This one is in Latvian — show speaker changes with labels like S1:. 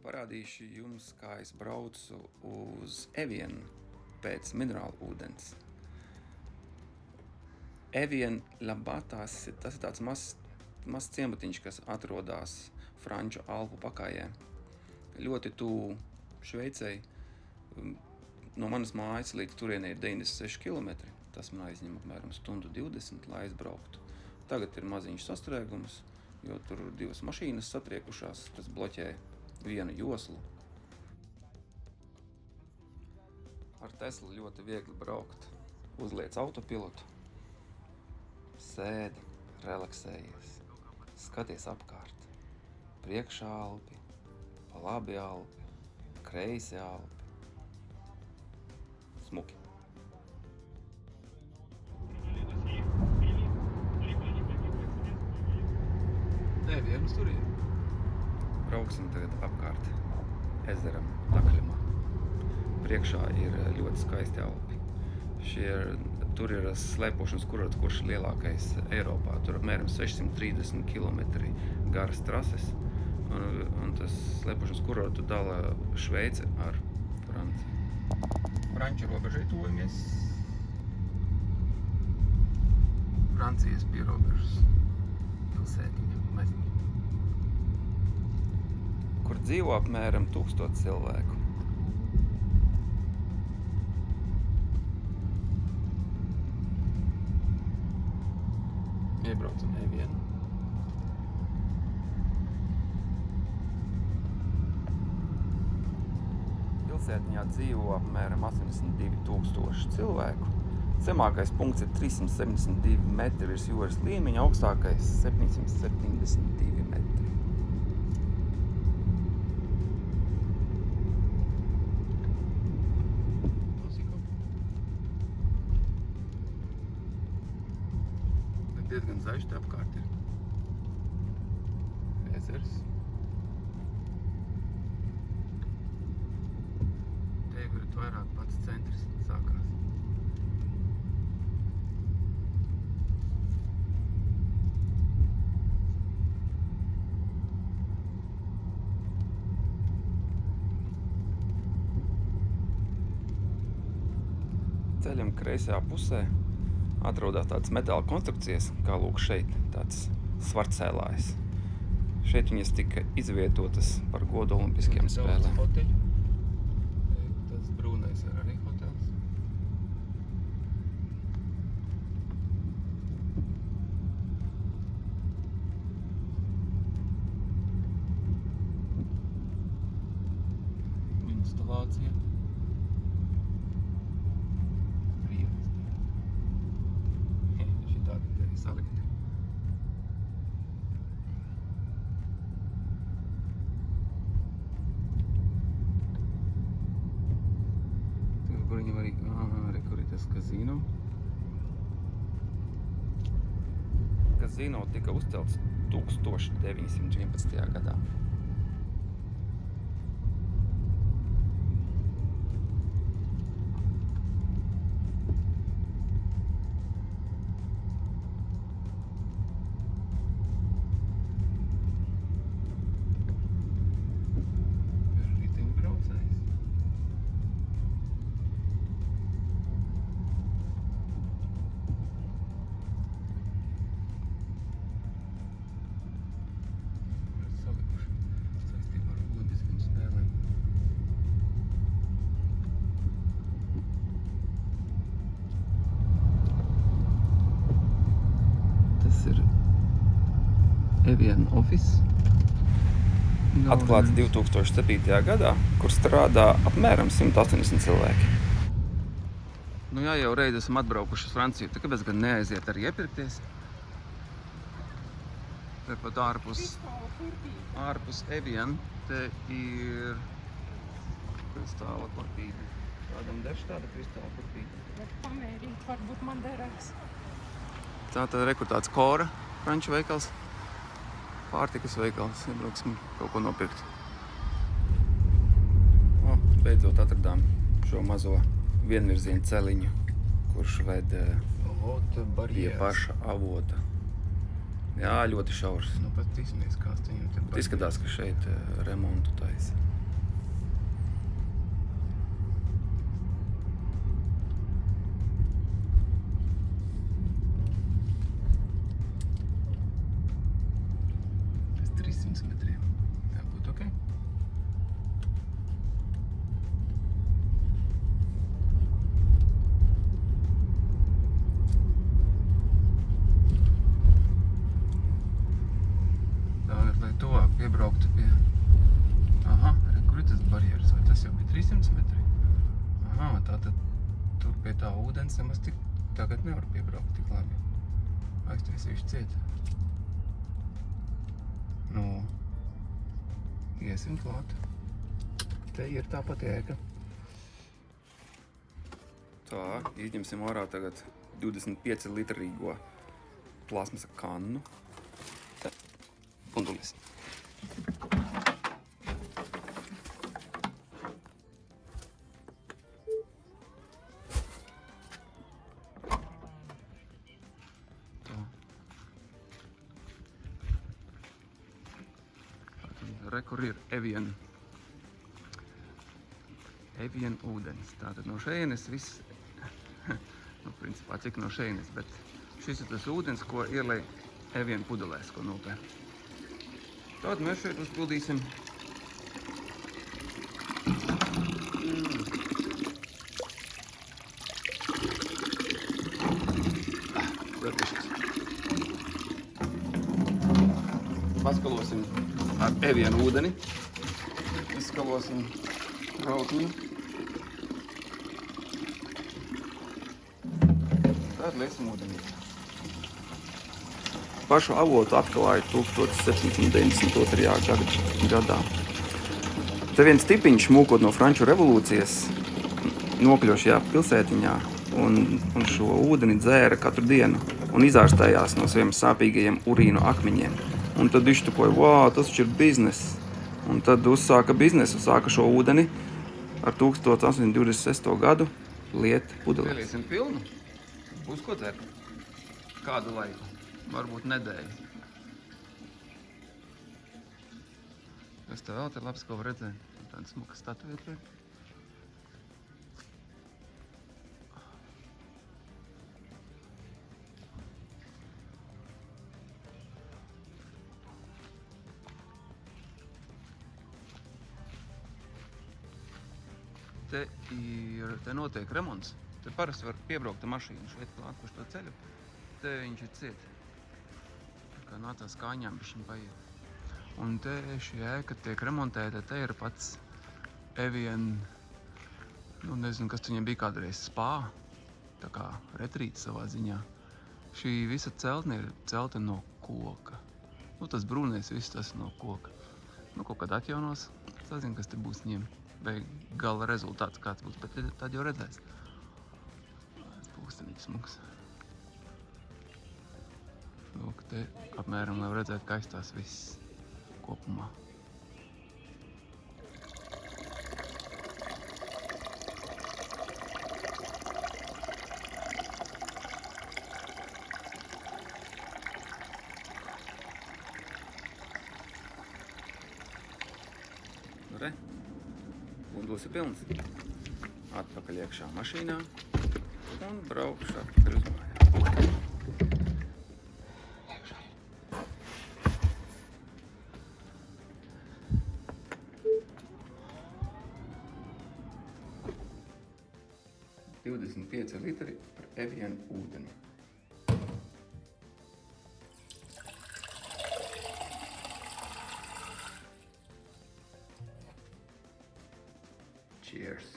S1: Parādīšu jums, kā es braucu uz Evienu pēc minerālu ūdens. Eviena-Labatās, tas ir tāds mazs ciematiņš, kas atrodas Franču Alpu pakājē. Ļoti tuvu Šveicei. No manas mājas līdz turienei ir 96 km. Tas man aizņem apmēram 1:20 stundu, lai aizbrauktu. Tagad ir maziņš sastrēgums, jo tur divas mašīnas satriekušās, tas bloķē vienu joslu. Ar Teslu ļoti viegli braukt. Uzliec autopilotu, sēdi, relaksējies, skaties apkārt. Priekšā Alpi, pa labi Alpi, kreisi Alpi. Smuki.
S2: Nevienas turien.
S1: Brauksim tagad apkārt ezeram Dakļumā. Priekšā ir ļoti skaisti Alpi. Tur ir slēpošanas kurorts, kurš ir lielākais Eiropā. Tur apmēram 630 km garas trases. Un tas slēpošanas kurortu dala Šveice ar Franciju. Franču robežai tuvojamies. Francijas pierobežas pilsētiņa maziņa, kur dzīvo apmēram 1000 cilvēku. Iebraucam Evienu. Pilsētiņā dzīvo apmēram 82 000 cilvēku. Zemākais punkts ir 372 metri virs jūras līmeņa, augstākais 772 metri. Diezgan zaļš te apkārt ir. Ezers. Te ir vairāk pats centrs sākās. Ceļam kreisajā pusē atrodas tādas metāla konstrukcijas, kā lūk šeit, tāds svartsēlājs. Šeit viņas tika izvietotas par godu olimpiskajām spēlēm. Tas brūnais ir arī hotels. Instalācija. Salikti. Kur viņam arī, kur ir tas kazino. Kazino tika uzcelts 1911. gadā. Eviena Office. Atklāts 2007. gadā, kur strādā apmēram 180 cilvēki. Nu jā, jau reiz esam atbraukuši uz Franciju, tad kāpēc gan neaiziet arī iepirkties? Te pat ārpus Eviena, te ir kristāla kurpīte. Tādam deš tāda kristāla kurpīte.
S3: Bet pamērīt, varbūt man derēs.
S1: Tātad rekur tāds Kora, franču veikals. Pārtikas veikals, iebrauksim kaut ko nopirkt. Beidzot atradām šo mazo vienvirzienu celiņu, kurš ved pie paša avota. Jā, ļoti šaurs.
S2: Nu, pat izsmies kāds viņam te
S1: Izskatās, ka šeit remontu taisa. 300 metriem. Jābūt ok. Tagad, lai tuvāk piebrauktu pie... Aha, kur ir tas barjeras? Vai tas jau bija 300 metri? Aha, tātad tur pie tā ūdens nemaz tik tagad nevar piebraukt tik labi. Aiztaisīšu ciet. Nu, iesim klāt. Te ir tāpat ēka. Tā, izņemsim ārā tagad 25 litrīgo plasmasa kannu. Te, pundulis. Re, kur ir Evian ūdens. Tātad no šeienes viss, nu, principā, cik no šeienes, bet šis ir tas ūdens, ko ielej Evian pudelēs, ko nopēr. Tātad mēs šeit uzpildīsim paskalosim ar Evian ūdeni. Izskalosim rautiņu. Tad liesim ūdenī. Pašu avotu atklāja 1792. gadā. Te viens tipiņš mūkot no Franču revolūcijas nokļuva šajā pilsētiņā un šo ūdeni dzēra katru dienu un izārstējās no saviem sāpīgajiem urīnu akmeņiem. Un tad iztukoja, wow, tas ir biznes. Un tad uzsāka biznesu, sāka šo ūdeni ar 1826. gadu liet pudelēs. Pieliesim pilnu. Būs ko dzert. Kādu laiku? Varbūt nedēļu. Kas te vēl te labs, ko var redzēt? Tāda smuka statuēta. Te notiek remonts. Te parasti var piebraukt ar mašīnu šeit klāt, kurš to ceļu. Te viņš ir ciet. Tā kā nācās kājām bišķiņ paiet. Un te šī ēka tiek remontēta, te ir pats Evian, nu nezinu, kas viņam bija kādreiz spā, tā kā retrīts savā ziņā. Šī visa celtne ir celta no koka. Nu tas brūnais viss tas no koka. Nu kaut kad atjaunos, sazinu, kas te būs ņem. Vai gala rezultāts kāds būs, bet tad jau redzēs. Tas pūkstenīgs smuks. Lūk, te apmēram, lai redzētu, kā izstās viss kopumā. Re. Pundulis ir pilns. Atpakaļ iekšā mašīnā un braukšu atpakaļ uz mājām. Iekšā. $25 litri par Evian ūdeni. Cheers.